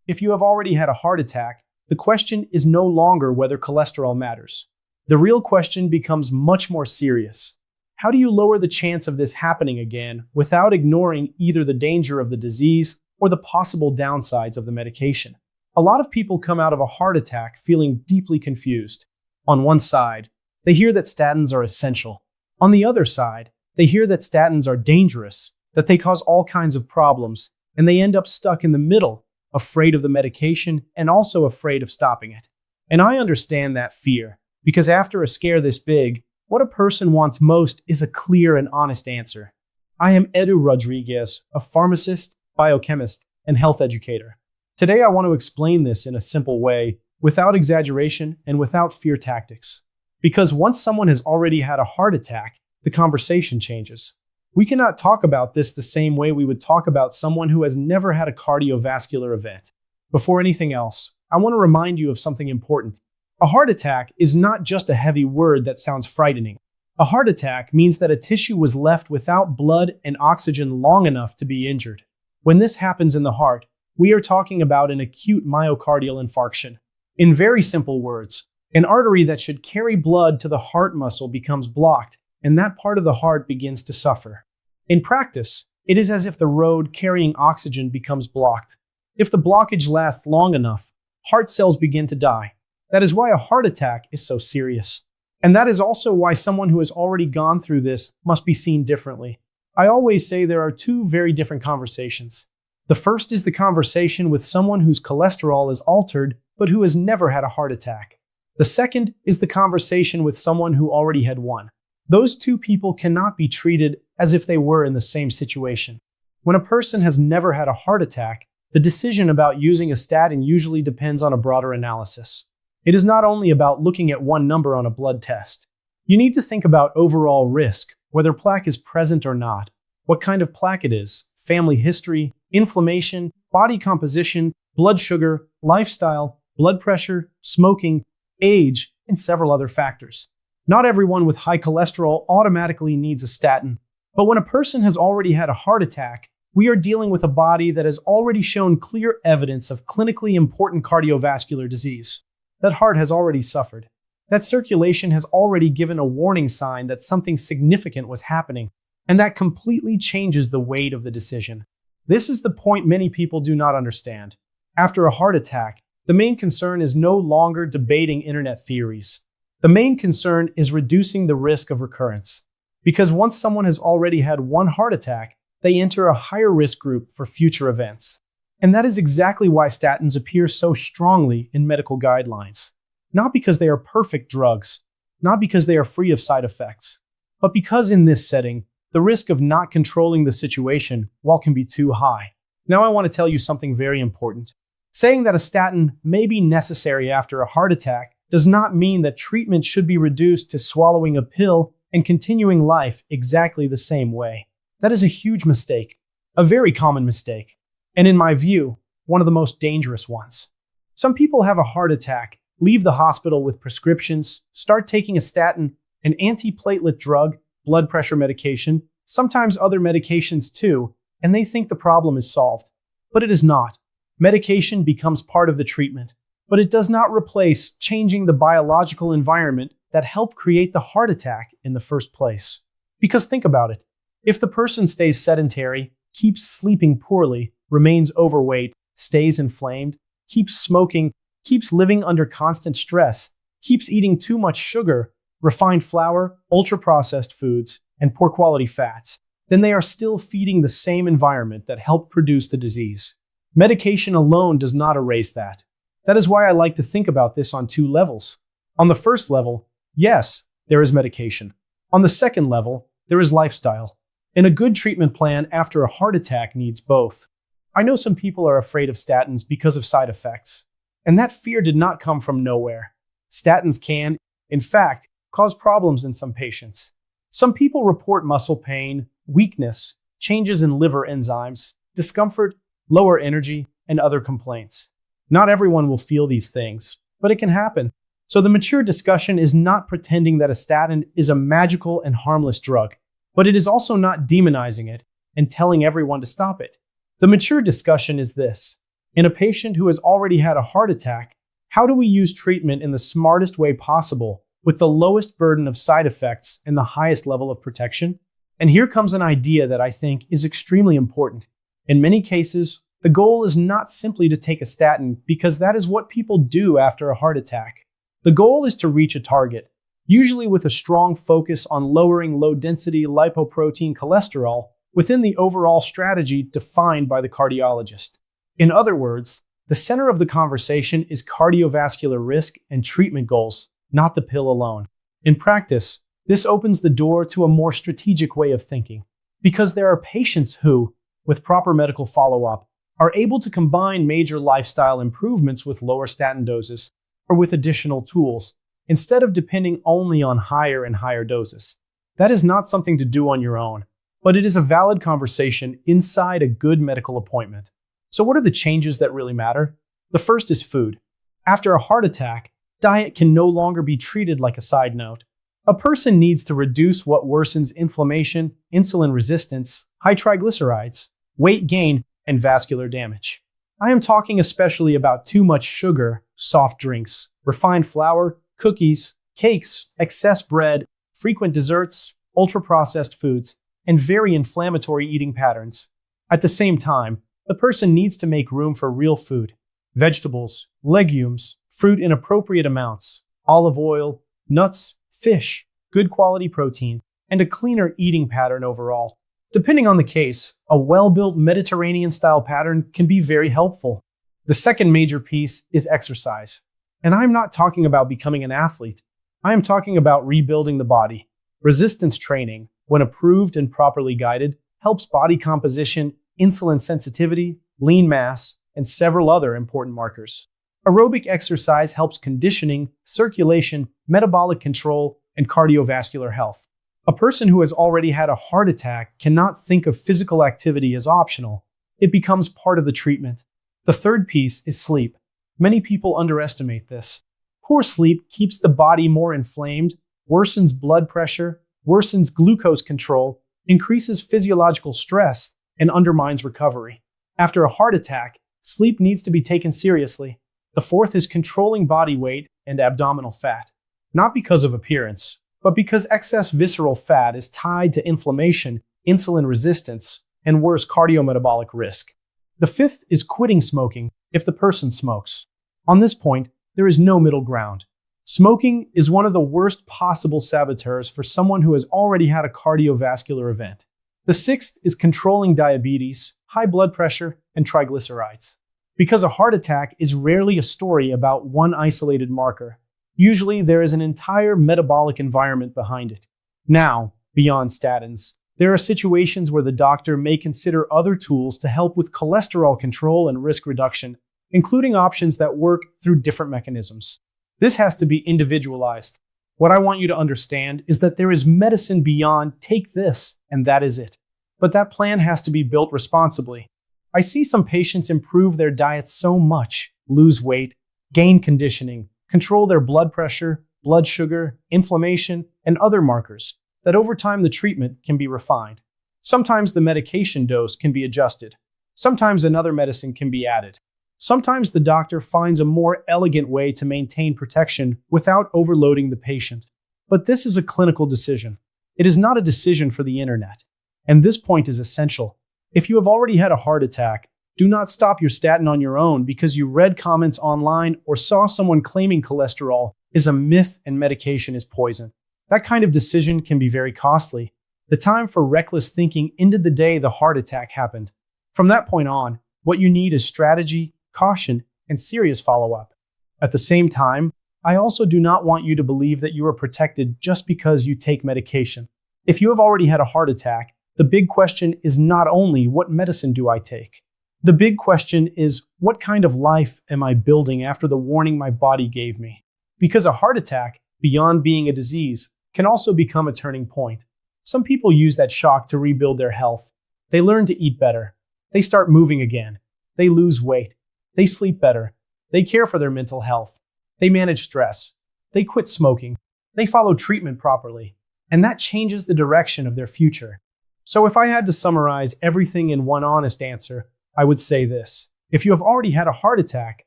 if you have already had a heart attack, the question is no longer whether cholesterol matters. The real question becomes much more serious. How do you lower the chance of this happening again without ignoring either the danger of the disease or the possible downsides of the medication? A lot of people come out of a heart attack feeling deeply confused. On one side, they hear that statins are essential. On the other side, they hear that statins are dangerous, that they cause all kinds of problems, and they end up stuck in the middle, afraid of the medication and also afraid of stopping it. And I understand that fear, because after a scare this big, what a person wants most is a clear and honest answer. I am EDU Rodriguez, a pharmacist, biochemist, and health educator. Today I want to explain this in a simple way, without exaggeration and without fear tactics. Because once someone has already had a heart attack, the conversation changes. We cannot talk about this the same way we would talk about someone who has never had a cardiovascular event. Before anything else, I want to remind you of something important. A heart attack is not just a heavy word that sounds frightening. A heart attack means that a tissue was left without blood and oxygen long enough to be injured. When this happens in the heart, we are talking about an acute myocardial infarction. In very simple words, an artery that should carry blood to the heart muscle becomes blocked, and that part of the heart begins to suffer. In practice, it is as if the road carrying oxygen becomes blocked. If the blockage lasts long enough, heart cells begin to die. That is why a heart attack is so serious. And that is also why someone who has already gone through this must be seen differently. I always say there are two very different conversations. The first is the conversation with someone whose cholesterol is altered, but who has never had a heart attack. The second is the conversation with someone who already had one. Those two people cannot be treated as if they were in the same situation. When a person has never had a heart attack, the decision about using a statin usually depends on a broader analysis. It is not only about looking at one number on a blood test. You need to think about overall risk, whether plaque is present or not, what kind of plaque it is, family history, inflammation, body composition, blood sugar, lifestyle, blood pressure, smoking, age, and several other factors. Not everyone with high cholesterol automatically needs a statin, but when a person has already had a heart attack, we are dealing with a body that has already shown clear evidence of clinically important cardiovascular disease. That heart has already suffered. That circulation has already given a warning sign that something significant was happening, and that completely changes the weight of the decision. This is the point many people do not understand. After a heart attack, the main concern is no longer debating internet theories. The main concern is reducing the risk of recurrence. Because once someone has already had one heart attack, they enter a higher risk group for future events. And that is exactly why statins appear so strongly in medical guidelines. Not because they are perfect drugs, not because they are free of side effects, but because in this setting, the risk of not controlling the situation can be too high. Now I want to tell you something very important. Saying that a statin may be necessary after a heart attack does not mean that treatment should be reduced to swallowing a pill and continuing life exactly the same way. That is a huge mistake, a very common mistake, and in my view, one of the most dangerous ones. Some people have a heart attack, leave the hospital with prescriptions, start taking a statin, an antiplatelet drug, blood pressure medication, sometimes other medications too, and they think the problem is solved. But it is not. Medication becomes part of the treatment, but it does not replace changing the biological environment that helped create the heart attack in the first place. Because think about it. If the person stays sedentary, keeps sleeping poorly, remains overweight, stays inflamed, keeps smoking, keeps living under constant stress, keeps eating too much sugar, refined flour, ultra-processed foods, and poor quality fats, then they are still feeding the same environment that helped produce the disease. Medication alone does not erase that. That is why I like to think about this on two levels. On the first level, yes, there is medication. On the second level, there is lifestyle. And a good treatment plan after a heart attack needs both. I know some people are afraid of statins because of side effects. And that fear did not come from nowhere. Statins can, in fact, cause problems in some patients. Some people report muscle pain, weakness, changes in liver enzymes, discomfort, lower energy, and other complaints. Not everyone will feel these things, but it can happen. So the mature discussion is not pretending that a statin is a magical and harmless drug, but it is also not demonizing it and telling everyone to stop it. The mature discussion is this. In a patient who has already had a heart attack, how do we use treatment in the smartest way possible with the lowest burden of side effects and the highest level of protection? And here comes an idea that I think is extremely important. In many cases, the goal is not simply to take a statin because that is what people do after a heart attack. The goal is to reach a target, usually with a strong focus on lowering low-density lipoprotein cholesterol within the overall strategy defined by the cardiologist. In other words, the center of the conversation is cardiovascular risk and treatment goals, not the pill alone. In practice, this opens the door to a more strategic way of thinking, because there are patients who, with proper medical follow-up, are able to combine major lifestyle improvements with lower statin doses or with additional tools, instead of depending only on higher and higher doses. That is not something to do on your own, but it is a valid conversation inside a good medical appointment. So what are the changes that really matter? The first is food. After a heart attack, diet can no longer be treated like a side note. A person needs to reduce what worsens inflammation, insulin resistance, high triglycerides, weight gain, and vascular damage. I am talking especially about too much sugar, soft drinks, refined flour, cookies, cakes, excess bread, frequent desserts, ultra-processed foods, and very inflammatory eating patterns. At the same time, the person needs to make room for real food: vegetables, legumes, fruit in appropriate amounts, olive oil, nuts, fish, good quality protein, and a cleaner eating pattern overall. Depending on the case, a well-built Mediterranean-style pattern can be very helpful. The second major piece is exercise. And I'm not talking about becoming an athlete. I am talking about rebuilding the body. Resistance training, when approved and properly guided, helps body composition, insulin sensitivity, lean mass, and several other important markers. Aerobic exercise helps conditioning, circulation, metabolic control, and cardiovascular health. A person who has already had a heart attack cannot think of physical activity as optional. It becomes part of the treatment. The third piece is sleep. Many people underestimate this. Poor sleep keeps the body more inflamed, worsens blood pressure, worsens glucose control, increases physiological stress, and undermines recovery. After a heart attack, sleep needs to be taken seriously. The fourth is controlling body weight and abdominal fat. Not because of appearance, but because excess visceral fat is tied to inflammation, insulin resistance, and worse cardiometabolic risk. The fifth is quitting smoking if the person smokes. On this point, there is no middle ground. Smoking is one of the worst possible saboteurs for someone who has already had a cardiovascular event. The sixth is controlling diabetes, high blood pressure, and triglycerides. Because a heart attack is rarely a story about one isolated marker. Usually, there is an entire metabolic environment behind it. Now, beyond statins, there are situations where the doctor may consider other tools to help with cholesterol control and risk reduction, including options that work through different mechanisms. This has to be individualized. What I want you to understand is that there is medicine beyond take this and that is it. But that plan has to be built responsibly. I see some patients improve their diet so much, lose weight, gain conditioning, control their blood pressure, blood sugar, inflammation, and other markers, that over time the treatment can be refined. Sometimes the medication dose can be adjusted. Sometimes another medicine can be added. Sometimes the doctor finds a more elegant way to maintain protection without overloading the patient. But this is a clinical decision. It is not a decision for the internet. And this point is essential. If you have already had a heart attack, do not stop your statin on your own because you read comments online or saw someone claiming cholesterol is a myth and medication is poison. That kind of decision can be very costly. The time for reckless thinking ended the day the heart attack happened. From that point on, what you need is strategy, caution, and serious follow-up. At the same time, I also do not want you to believe that you are protected just because you take medication. If you have already had a heart attack, the big question is not only what medicine do I take? The big question is what kind of life am I building after the warning my body gave me? Because a heart attack, beyond being a disease, can also become a turning point. Some people use that shock to rebuild their health. They learn to eat better. They start moving again. They lose weight. They sleep better. They care for their mental health. They manage stress. They quit smoking. They follow treatment properly. And that changes the direction of their future. So if I had to summarize everything in one honest answer, I would say this. If you have already had a heart attack,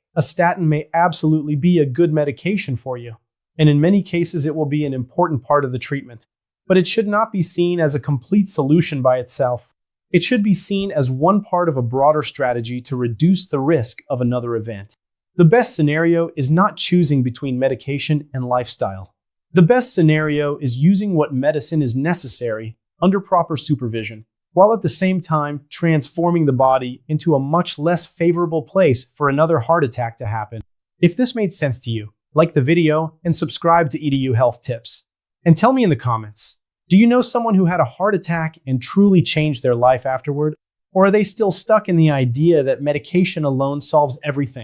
a statin may absolutely be a good medication for you, and in many cases it will be an important part of the treatment. But it should not be seen as a complete solution by itself. It should be seen as one part of a broader strategy to reduce the risk of another event. The best scenario is not choosing between medication and lifestyle. The best scenario is using what medicine is necessary under proper supervision, while at the same time transforming the body into a much less favorable place for another heart attack to happen. If this made sense to you, like the video and subscribe to EDU Health Tips. And tell me in the comments, do you know someone who had a heart attack and truly changed their life afterward? Or are they still stuck in the idea that medication alone solves everything?